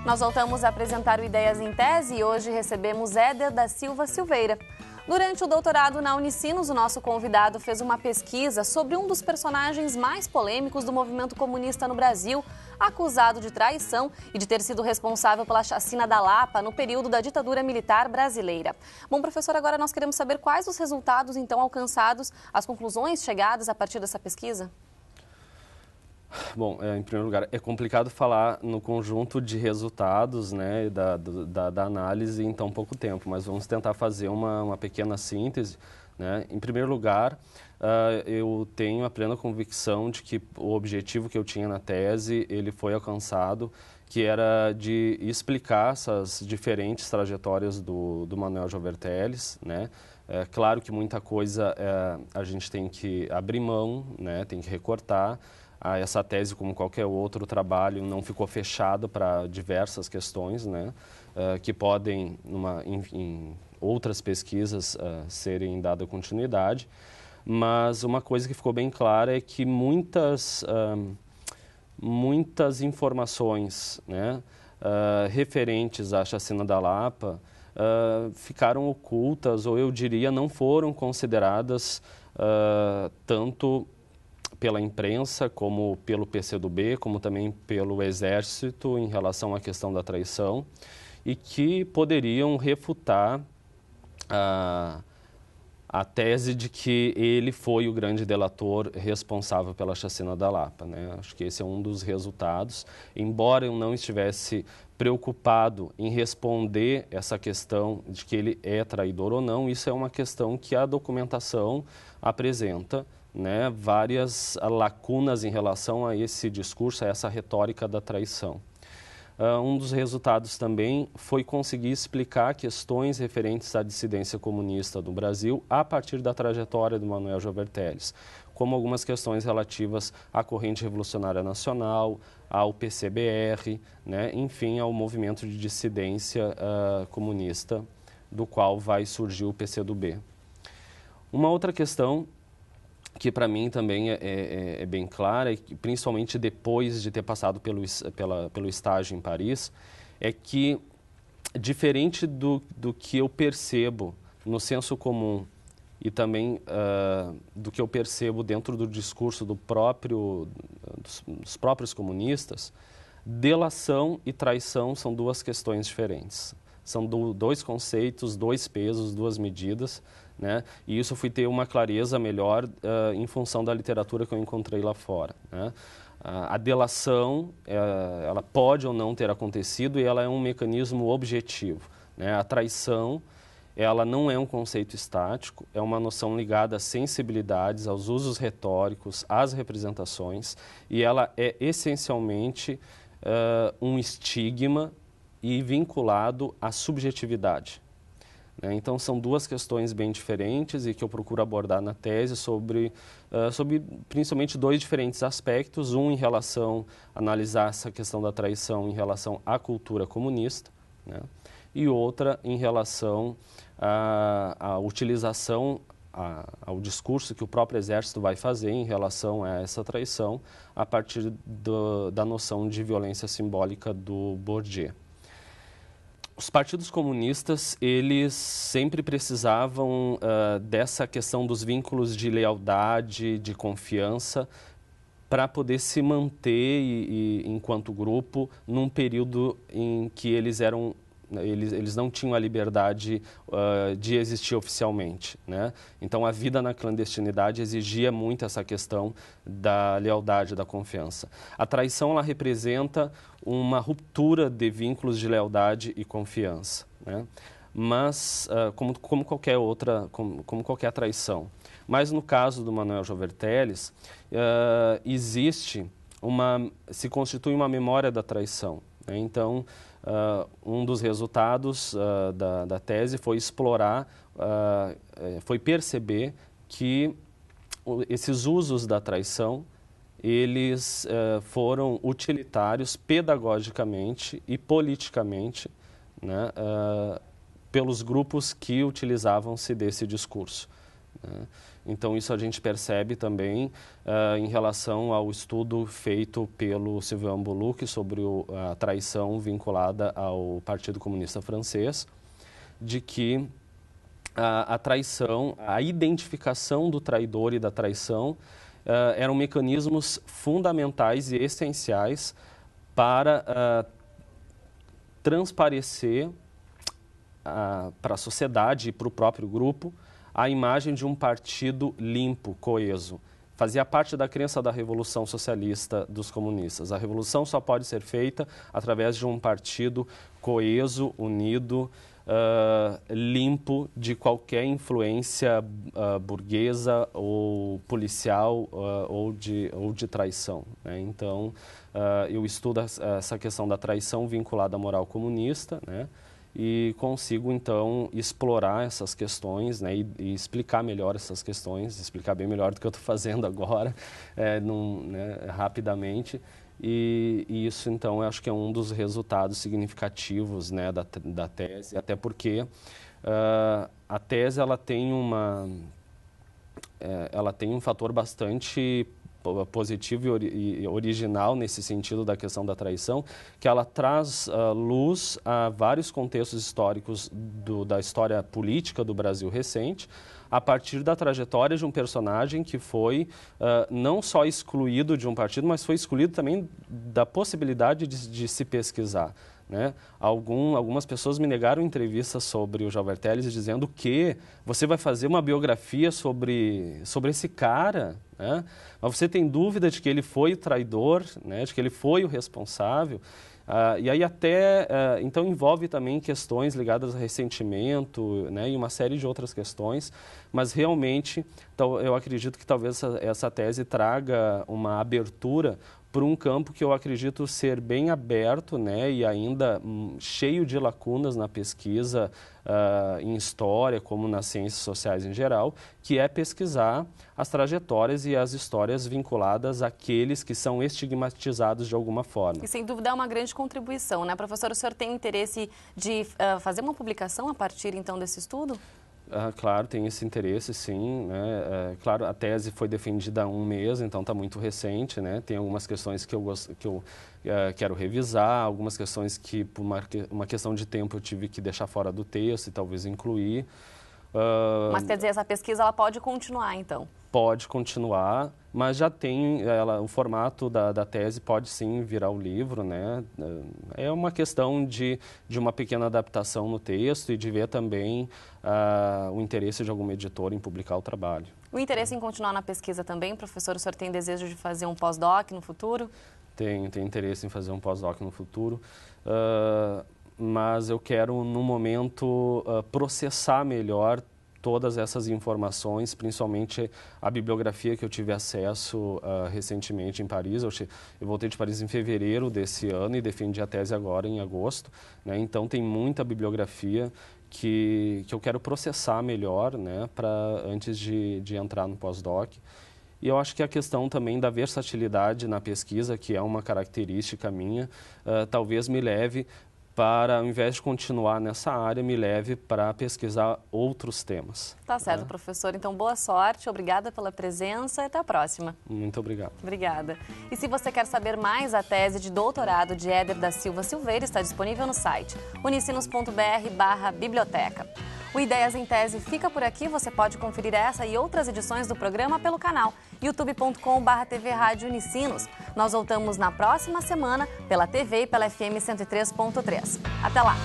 Nós voltamos a apresentar o Ideias em Tese e hoje recebemos Éder da Silva Silveira. Durante o doutorado na Unicinos, o nosso convidado fez uma pesquisa sobre um dos personagens mais polêmicos do movimento comunista no Brasil, acusado de traição e de ter sido responsável pela chacina da Lapa no período da ditadura militar brasileira. Bom, professor, agora nós queremos saber quais os resultados, então, alcançados, as conclusões chegadas a partir dessa pesquisa? Bom, em primeiro lugar, é complicado falar no conjunto de resultados, né, da análise em tão pouco tempo, mas vamos tentar fazer uma pequena síntese, né? Em primeiro lugar, eu tenho a plena convicção de que o objetivo que eu tinha na tese, ele foi alcançado, que era de explicar essas diferentes trajetórias do Manuel Jover Telles, né? É claro que muita coisa a gente tem que abrir mão, né, tem que recortar. Essa tese, como qualquer outro trabalho, não ficou fechada para diversas questões, né, que podem, em outras pesquisas, serem dada continuidade. Mas uma coisa que ficou bem clara é que muitas informações, né, referentes à chacina da Lapa ficaram ocultas, ou eu diria, não foram consideradas tanto pela imprensa, como pelo PCdoB, como também pelo Exército em relação à questão da traição, e que poderiam refutar a tese de que ele foi o grande delator responsável pela chacina da Lapa, né? Acho que esse é um dos resultados. Embora eu não estivesse preocupado em responder essa questão de que ele é traidor ou não, isso é uma questão que a documentação apresenta, né, várias lacunas em relação a esse discurso, a essa retórica da traição. Um dos resultados também foi conseguir explicar questões referentes à dissidência comunista do Brasil a partir da trajetória do Manuel Jover Telles, como algumas questões relativas à corrente revolucionária nacional, ao PCBR, né, enfim, ao movimento de dissidência comunista do qual vai surgir o PCdoB. Uma outra questão que para mim também é bem clara, principalmente depois de ter passado pelo estágio em Paris, é que, diferente do que eu percebo no senso comum e também do que eu percebo dentro do discurso dos próprios comunistas, delação e traição são duas questões diferentes. São dois conceitos, dois pesos, duas medidas, né? E isso eu fui ter uma clareza melhor em função da literatura que eu encontrei lá fora, né? A delação, ela pode ou não ter acontecido e ela é um mecanismo objetivo, né? A traição, ela não é um conceito estático, é uma noção ligada às sensibilidades, aos usos retóricos, às representações, e ela é essencialmente um estigma e vinculado à subjetividade. Então, são duas questões bem diferentes e que eu procuro abordar na tese sobre principalmente dois diferentes aspectos. Um em relação a analisar essa questão da traição em relação à cultura comunista, né? E outra em relação à utilização, ao discurso que o próprio Exército vai fazer em relação a essa traição a partir da noção de violência simbólica do Bourdieu. Os partidos comunistas, eles sempre precisavam dessa questão dos vínculos de lealdade, de confiança, para poder se manter enquanto grupo num período em que eles não tinham a liberdade de existir oficialmente, né? Então, a vida na clandestinidade exigia muito essa questão da lealdade, da confiança. A traição, ela representa uma ruptura de vínculos de lealdade e confiança, né? Mas, como qualquer outra, como qualquer traição. Mas, no caso do Manuel Jover Telles, se constitui uma memória da traição, né? Então, um dos resultados da tese foi explorar, foi perceber que esses usos da traição, eles foram utilitários pedagogicamente e politicamente, né, pelos grupos que utilizavam-se desse discurso, né? Então, isso a gente percebe também em relação ao estudo feito pelo Sylvain Ambuluc sobre a traição vinculada ao Partido Comunista Francês, de que a traição, a identificação do traidor e da traição eram mecanismos fundamentais e essenciais para transparecer para a sociedade e para o próprio grupo a imagem de um partido limpo, coeso. Fazia parte da crença da Revolução Socialista dos comunistas. A revolução só pode ser feita através de um partido coeso, unido, limpo de qualquer influência burguesa ou policial ou de traição, né? Então, eu estudo essa questão da traição vinculada à moral comunista, né? E consigo, então, explorar essas questões, né, e explicar melhor essas questões, explicar bem melhor do que eu estou fazendo agora, rapidamente. E isso, então, eu acho que é um dos resultados significativos, né, da tese, até porque a tese ela tem um fator bastante positivo e original nesse sentido da questão da traição, que ela traz luz a vários contextos históricos da história política do Brasil recente, a partir da trajetória de um personagem que foi não só excluído de um partido, mas foi excluído também da possibilidade de se pesquisar, né? Algumas pessoas me negaram entrevistas sobre o Jalber Telles dizendo que você vai fazer uma biografia sobre esse cara, né? Mas você tem dúvida de que ele foi o traidor, né? De que ele foi o responsável? E aí então envolve também questões ligadas a ressentimento, né? E uma série de outras questões, mas realmente eu acredito que talvez essa tese traga uma abertura para um campo que eu acredito ser bem aberto, né, e ainda cheio de lacunas na pesquisa em história, como nas ciências sociais em geral, que é pesquisar as trajetórias e as histórias vinculadas àqueles que são estigmatizados de alguma forma. E sem dúvida é uma grande contribuição, né, professor? O senhor tem interesse de fazer uma publicação a partir, então, desse estudo? Claro, tem esse interesse, sim, né? Claro, a tese foi defendida há um mês, então está muito recente, né? Tem algumas questões que eu quero revisar, algumas questões que, por uma questão de tempo, eu tive que deixar fora do texto e talvez incluir. Mas quer dizer, essa pesquisa ela pode continuar, então? Pode continuar, mas já tem, o formato da tese pode sim virar o livro, né? É uma questão de uma pequena adaptação no texto e de ver também o interesse de alguma editora em publicar o trabalho. O interesse em continuar na pesquisa também, professor? O senhor tem desejo de fazer um pós-doc no futuro? Tenho interesse em fazer um pós-doc no futuro, mas eu quero, no momento, processar melhor todas essas informações, principalmente a bibliografia que eu tive acesso recentemente em Paris. Eu voltei de Paris em fevereiro desse ano e defendi a tese agora em agosto, né? Então tem muita bibliografia que eu quero processar melhor, né, antes de entrar no pós-doc. E eu acho que a questão também da versatilidade na pesquisa, que é uma característica minha, talvez me leve para, ao invés de continuar nessa área, me leve para pesquisar outros temas. Tá certo, professor. Então, boa sorte, obrigada pela presença e até a próxima. Muito obrigado. Obrigada. E se você quer saber mais, a tese de doutorado de Éder da Silva Silveira está disponível no site unicinos.br/biblioteca. O Ideias em Tese fica por aqui. Você pode conferir essa e outras edições do programa pelo canal youtube.com/TV Rádio Unicinos. Nós voltamos na próxima semana pela TV e pela FM 103.3. Até lá!